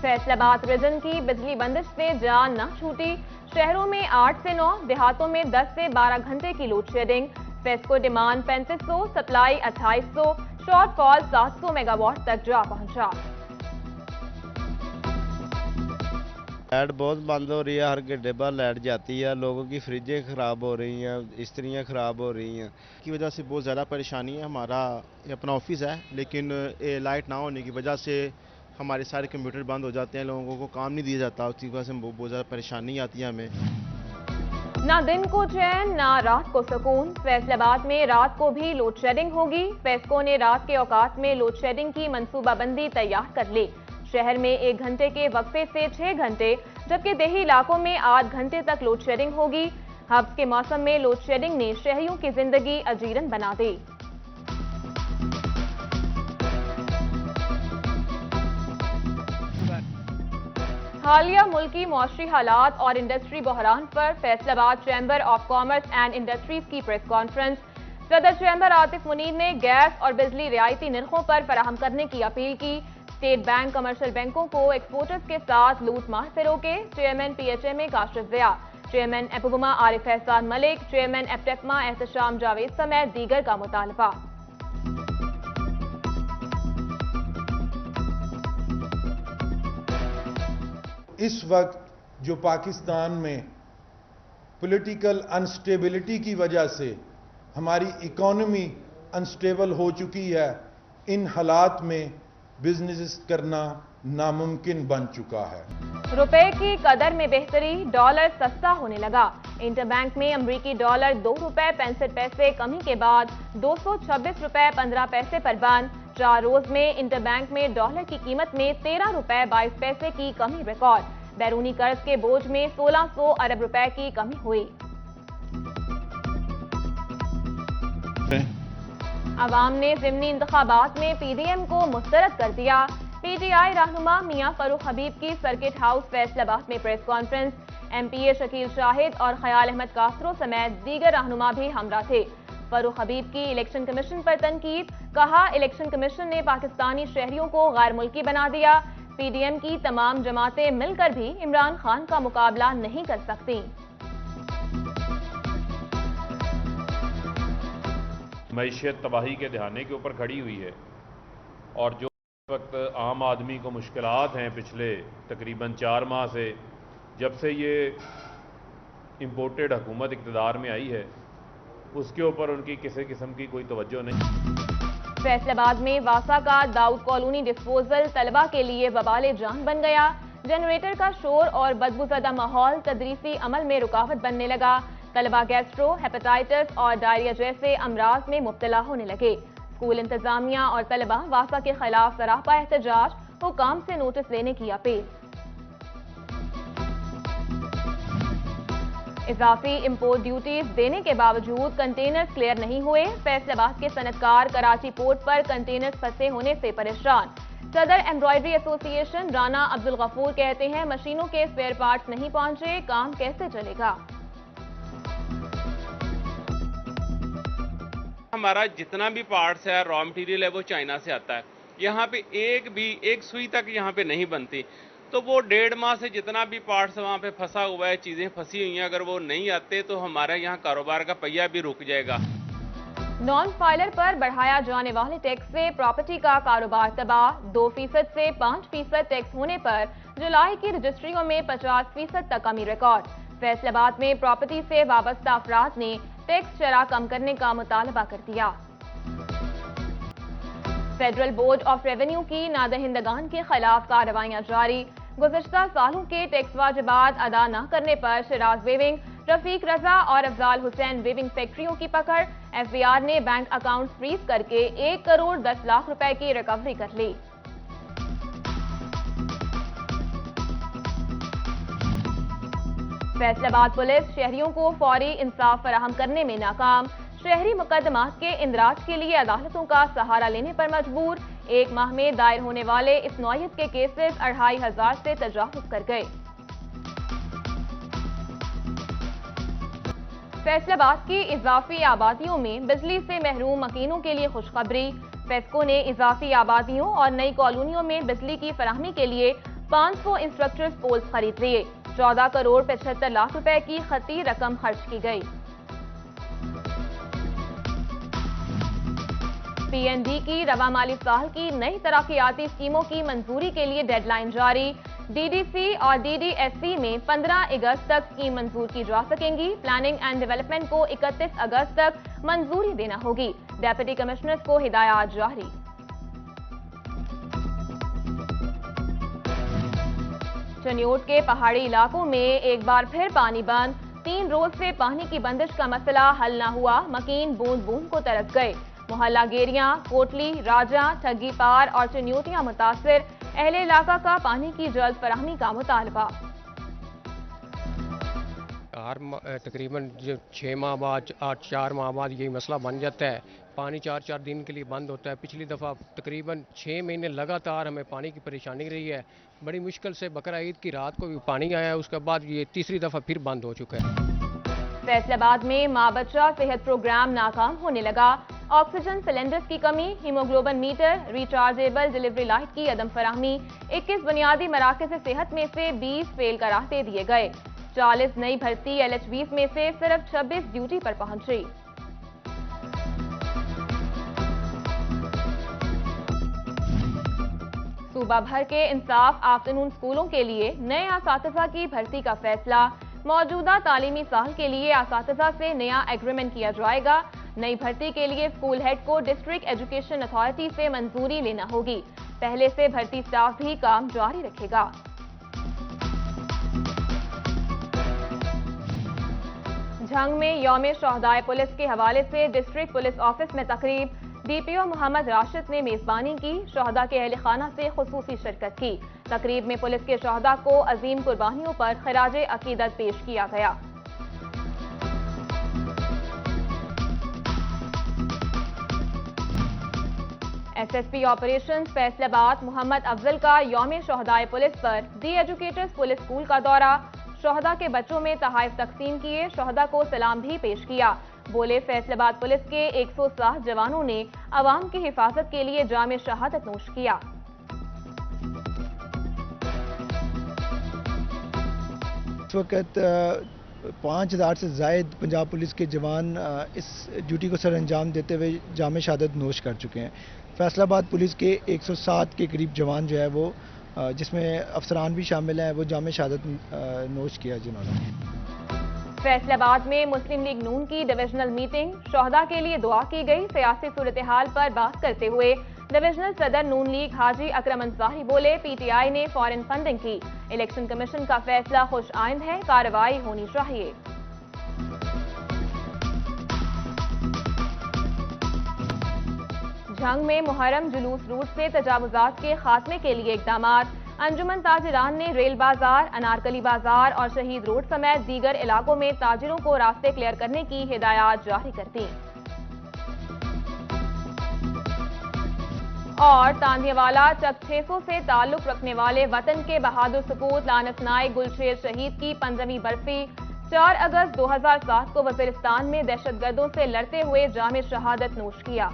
फैसल आबाद रीजन की बिजली बंदिश से जान न छूटी। शहरों में 8 से 9, देहातों में 10 से 12 घंटे की load shedding. FESCO demand 3500, supply 2800, shortfall 700 megawatt तक जा पहुंचा। लाइट बहुत बंद हो रही है, हर घंटे बाद लाइट जाती है, लोगों की फ्रिजें ख़राब हो रही हैं, इस्त्रियाँ ख़राब हो रही हैं। की वजह से बहुत ज़्यादा परेशानी है। हमारा अपना ऑफिस है, लेकिन लाइट ना होने की वजह से हमारे सारे कंप्यूटर बंद हो जाते हैं, लोगों को काम नहीं दिया जाता, उसकी वजह से बहुत ज़्यादा परेशानी आती है हमें। ना दिन को चैन ना रात को सुकून। फैसलाबाद में रात को भी लोड शेडिंग होगी। फेस्को ने रात के औकात में लोड शेडिंग की मंसूबाबंदी तैयार कर ली। शहर में 1 घंटे के वक्फे से 6 घंटे, जबकि देही इलाकों में 8 घंटे तक लोड शेडिंग होगी। हब्स के मौसम में लोड शेडिंग ने शहरियों की जिंदगी अजीरन बना दी। हालिया मुल्की मौसमी हालात और इंडस्ट्री बहरान पर Faisalabad chamber of commerce and industries की प्रेस कॉन्फ्रेंस। सदर चैम्बर आतिफ मुनीर ने गैस और बिजली रियायती निर्खों पर फराहम करने की अपील की। स्टेट बैंक कमर्शियल बैंकों को एक्सपोर्टर्स के साथ लूट मार से रोके। Chairman PHMA Kashif Zia, chairman एपुगमा आरिफ एहसान मलिक, चेयरमैन एप्टेकमा एहतशाम जावेद समेत दीगर का मुतालबा। इस वक्त जो पाकिस्तान में पॉलिटिकल अनस्टेबिलिटी की वजह से हमारी इकोनॉमी अनस्टेबल हो चुकी है, इन हालात में बिजनेस करना नामुमकिन बन चुका है। रुपए की कदर में बेहतरी, डॉलर सस्ता होने लगा। इंटरबैंक में अमरीकी डॉलर 2 रुपए 65 पैसे कमी के बाद 226 रुपए 15 पैसे पर बंद। 4 रोज में इंटरबैंक में डॉलर की कीमत में 13 रुपए 22 पैसे की कमी रिकॉर्ड। बैरूनी कर्ज के बोझ में 1600 अरब रुपए की कमी हुई। अवाम ने ज़िमनी इंतखाबात में PDM को मुस्तरद कर दिया। PTI रहनुमा मियां फरूख हबीब की सर्किट हाउस फैसलाबाद में press conference. MPA Shakeel Shahid और ख्याल अहमद कासरो समेत दीगर रहनुमा भी हमरा थे। फरूख हबीब की इलेक्शन कमीशन पर तनकीद, कहा इलेक्शन कमीशन ने पाकिस्तानी शहरियों को गैर मुल्की बना दिया। PDM की तमाम जमातें मिलकर भी इमरान खान का मुकाबला नहीं कर सकती। मईशत तबाही के दहाने के ऊपर खड़ी हुई है और जो वक्त आम आदमी को मुश्किलात हैं पिछले तकरीबन 4 माह से, जब से ये इम्पोर्टेड हुकूमत इक़्तिदार में आई है, उसके ऊपर उनकी किसी किस्म की कोई तवज्जो नहीं। फैसलाबाद में वासा का दाऊद कॉलोनी डिस्पोजल तलबा के लिए वबाले जान बन गया। जनरेटर का शोर और बदबूज़दा माहौल तदरीसी अमल में रुकावट बनने लगा। तलबा गैस्ट्रो, हेपेटाइटिस और डायरिया जैसे अमराज में मुब्तला होने लगे। स्कूल इंतजामिया और तलबा वासा के खिलाफ सरापा एहतजाज, हुकाम से नोटिस लेने की अपील। इजाफी इम्पोर्ट ड्यूटीज देने के बावजूद कंटेनर्स क्लियर नहीं हुए। फैसलाबाद के सनतकार कराची पोर्ट पर कंटेनर्स फंसे होने से परेशान। सदर एम्ब्रॉयडरी एसोसिएशन राना अब्दुल गफूर कहते हैं मशीनों के स्पेयर पार्ट्स नहीं पहुंचे, काम कैसे चलेगा। हमारा जितना भी पार्ट्स है, रॉ मटेरियल है, वो चाइना से आता है। यहाँ पे एक सुई तक यहाँ पे नहीं बनती, तो वो 1.5 माह से जितना भी पार्ट्स वहाँ पे फंसा हुआ है, चीजें फंसी हुई हैं, अगर वो नहीं आते तो हमारे यहाँ कारोबार का पहिया भी रुक जाएगा। नॉन फाइलर पर बढ़ाया जाने वाले टैक्स से प्रॉपर्टी का कारोबार तबाह। 2% से 5% टैक्स होने पर जुलाई की रजिस्ट्रियों में 50% तक कमी रिकॉर्ड। फैसलाबाद में प्रॉपर्टी से वाबस्ता अफराद ने टैक्स शरह कम करने का मुतालबा कर दिया। फेडरल बोर्ड ऑफ रेवेन्यू की नादहिंदगान के खिलाफ कार्रवाइयां जारी। गुज़श्ता सालों के टैक्स वाजिबात अदा न करने पर शिराज वेविंग, रफीक रजा और अफजाल हुसैन वेविंग फैक्ट्रियों की पकड़। FBR ने बैंक अकाउंट फ्रीज करके 1 करोड़ 10 लाख रुपए की रिकवरी कर ली। फैसलाबाद पुलिस शहरियों को फौरी इंसाफ फराहम करने में नाकाम। शहरी मुकदमात के इंदराज के लिए अदालतों का सहारा लेने पर मजबूर। 1 माह में दायर होने वाले इस नौयत के केसेस 2500 से तजावुज कर गए। फैसलाबाद की इजाफी आबादियों में बिजली से महरूम मकीनों के लिए खुशखबरी। फेस्को ने इजाफी आबादियों और नई कॉलोनियों में बिजली की फराहमी के लिए 500 इंस्ट्रक्टर्स पोल्स खरीद लिए। 14 करोड़ 75 लाख रुपए की खती रकम खर्च की गई। पीएनबी की रवा माली साल की नई तरक्याती स्कीमों की मंजूरी के लिए डेडलाइन जारी। डीडीसी और डीडीएससी में 15 अगस्त तक स्कीम मंजूर की जा सकेंगी। प्लानिंग एंड डेवलपमेंट को 31 अगस्त तक मंजूरी देना होगी। डेप्यूटी कमिश्नर्स को हिदायत जारी। चनियोट के पहाड़ी इलाकों में एक बार फिर पानी बंद। 3 रोज से पानी की बंदिश का मसला हल न हुआ। मकीन बूंद बूंद को तरस गए। मोहल्ला गेरियां, कोटली, राजा, ठगी पार और चनियोटियां मुतासिर। अहले इलाका का पानी की जल्द फराहमी का मुतालबा। तकरीबन 6 माह बाद 4 माह बाद यही मसला बन जाता है। पानी 4-4 दिन के लिए बंद होता है। पिछली दफ़ा तकरीबन 6 महीने लगातार हमें पानी की परेशानी रही है। बड़ी मुश्किल से बकरा ईद की रात को भी पानी आया है। उसके बाद ये तीसरी दफ़ा फिर बंद हो चुका है। फैसलाबाद में माँ बच्चा सेहत प्रोग्राम नाकाम होने लगा। ऑक्सीजन सिलेंडर्स की कमी, haemoglobin meter, rechargeable delivery light की अदम फराहमी। 21 बुनियादी मराकज़ सेहत में से 20 फेल करार दे दिए गए। 40 नई भर्ती LH20 में से सिर्फ 26 ड्यूटी पर पहुंची। सूबा भर के इंसाफ आफ्टरनून स्कूलों के लिए नए असातिज़ा की भर्ती का फैसला। मौजूदा तालीमी साल के लिए असातिज़ा से नया एग्रीमेंट किया जाएगा। नई भर्ती के लिए स्कूल हेड को डिस्ट्रिक्ट एजुकेशन अथॉरिटी से मंजूरी लेना होगी। पहले से भर्ती स्टाफ भी काम जारी रखेगा। झंग में यौम शहदाए पुलिस के हवाले से डिस्ट्रिक्ट पुलिस ऑफिस में तकरीब। DPO मोहम्मद राशिद ने मेजबानी की। शहदा के अहल खाना से खुसूसी शिरकत की। तकरीब में पुलिस के शहदा को अजीम कुर्बानियों पर खराज अकीदत पेश किया गया। SSP ऑपरेशंस फैसलाबाद मोहम्मद अफजल का यौम शहदाए पुलिस पर दी एजुकेटर्स पुलिस स्कूल का दौरा। शहदा के बच्चों में तहाइफ तकसीम किए। शहदा को सलाम भी पेश किया। बोले, फैसलाबाद पुलिस के 160 जवानों ने अवाम की हिफाजत के लिए जाम शहादत नोश किया। इस वक्त 5000 से ज़ायद पंजाब पुलिस के जवान इस ड्यूटी को सर अंजाम देते हुए जाम शहादत नोश कर चुके हैं। फैसलाबाद पुलिस के 160 के करीब जवान जो है वो, जिसमें अफसरान भी शामिल हैं, वो जाम शहादत नोश किया जिन्होंने। फैसलाबाद में मुस्लिम लीग नून की डिविजनल मीटिंग। शहदा के लिए दुआ की गई। सियासी सूरत हाल पर बात करते हुए डिविजनल सदर नून लीग हाजी अकरम अंसारी बोले, PTI ने फॉरेन फंडिंग की। इलेक्शन कमीशन का फैसला खुश आइंद है, कार्रवाई होनी चाहिए। झंग में मुहर्रम जुलूस रूट से तजावुजात के खात्मे के लिए इकदामात। अंजुमन ताजिरान ने रेल बाजार, अनारकली बाजार और शहीद रोड समेत दीगर इलाकों में ताजिरों को रास्ते क्लियर करने की हिदायत जारी कर दी। और तांदियावाला चक 600 से ताल्लुक रखने वाले वतन के बहादुर सपूत लानस नायक गुलशेर शहीद की 15वीं बरसी 4 अगस्त 2007 को वजीरिस्तान में दहशतगर्दों से लड़ते हुए जाम शहादत नोश किया।